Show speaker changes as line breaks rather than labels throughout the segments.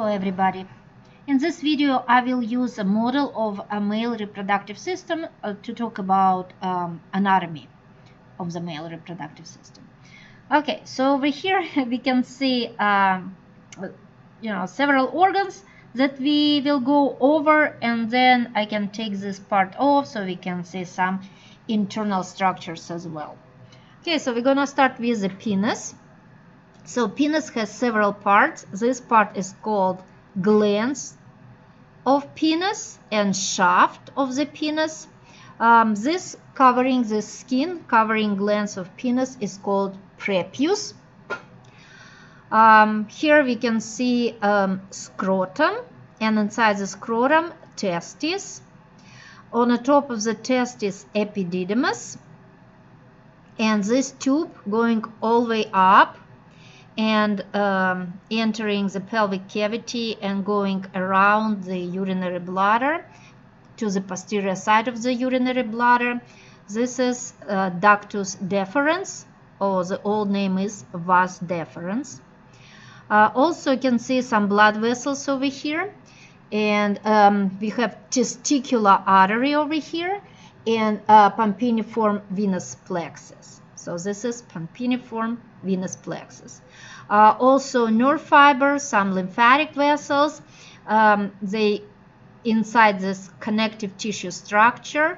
Hello everybody. In this video I will use a model of a male reproductive system to talk about anatomy of the male reproductive system. Okay, so over here we can see several organs that we will go over, and then I can take this part off so we can see some internal structures as well. Okay, so we're gonna start with the penis. So penis has several parts. This part is called glans of penis and shaft of the penis. This skin covering glans of penis is called prepuce. Here we can see scrotum, and inside the scrotum testis. On the top of the testis epididymis, and this tube going all the way up and entering the pelvic cavity and going around the urinary bladder to the posterior side of the urinary bladder. This is ductus deferens, or the old name is vas deferens. Also you can see some blood vessels over here, and we have testicular artery over here and pampiniform venous plexus. So this is pampiniform venous plexus. Also nerve fibers, some lymphatic vessels. They inside this connective tissue structure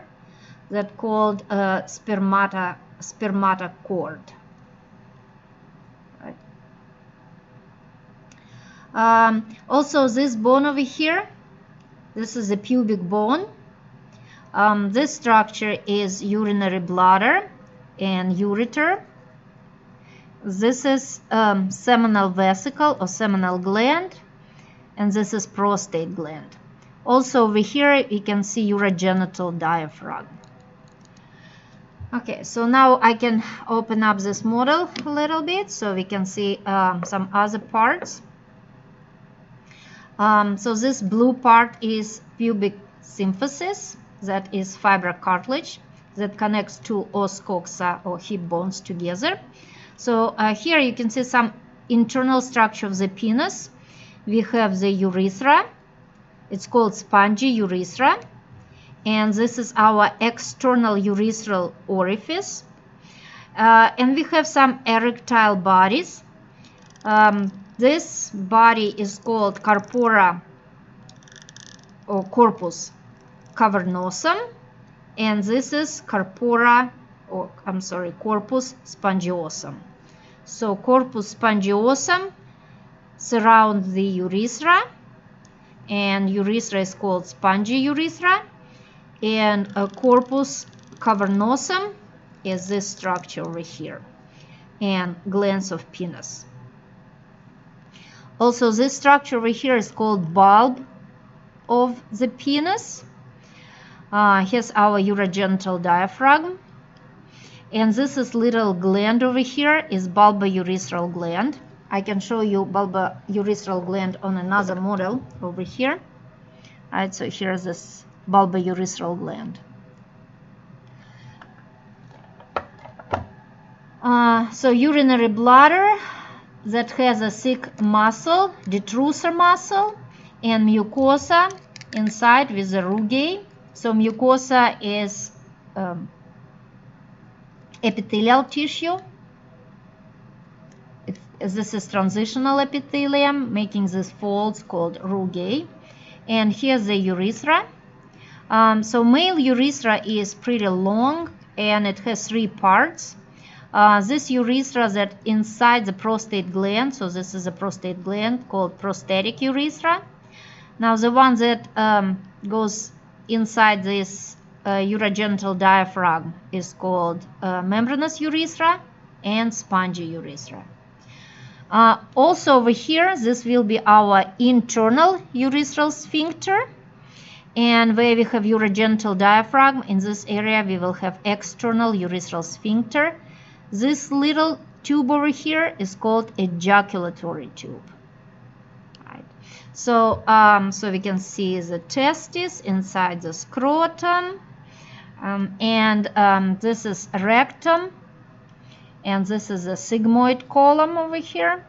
that called spermata cord. Right. Also this bone over here, this is the pubic bone. This structure is urinary bladder and ureter. This is seminal vesicle or seminal gland, and this is prostate gland. Also over here you can see urogenital diaphragm. Okay, so now I can open up this model a little bit so we can see some other parts. So this blue part is pubic symphysis, that is fibrocartilage that connects two os coxa or hip bones together. So here you can see some internal structure of the penis. We have the urethra. It's called spongy urethra, and this is our external urethral orifice. And we have some erectile bodies. This body is called corpora or corpus cavernosum, and this is corpus spongiosum. So corpus spongiosum surrounds the urethra, and urethra is called spongy urethra, and corpus cavernosum is this structure over here, and glans of penis. Also this structure over here is called bulb of the penis. Here's our urogenital diaphragm, and this is little gland over here is bulbourethral gland. I can show you bulbourethral gland on another model over here. Alright, so here's this bulbourethral gland. So urinary bladder that has a thick muscle, detrusor muscle, and mucosa inside with the rugae. So mucosa is epithelial tissue. This is transitional epithelium, making these folds called rugae. And here's the urethra. So male urethra is pretty long, and it has three parts. This urethra that inside the prostate gland, so this is a prostate gland called prostatic urethra. Now the one that goes inside this urogenital diaphragm is called membranous urethra and spongy urethra. Also over here, this will be our internal urethral sphincter, and where we have urogenital diaphragm, in this area we will have external urethral sphincter. This little tube over here is called ejaculatory tube. Right. So we can see the testis inside the scrotum, and this is rectum, and this is a sigmoid column over here.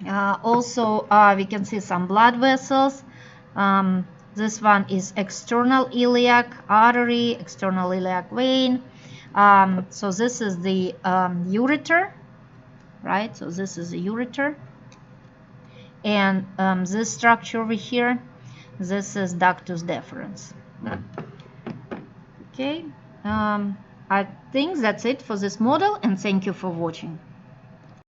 Also, we can see some blood vessels. This one is external iliac artery, external iliac vein. So this is the ureter, right? So this is the ureter. And this structure over here, this is ductus deferens. Okay, I think that's it for this model, and thank you for watching.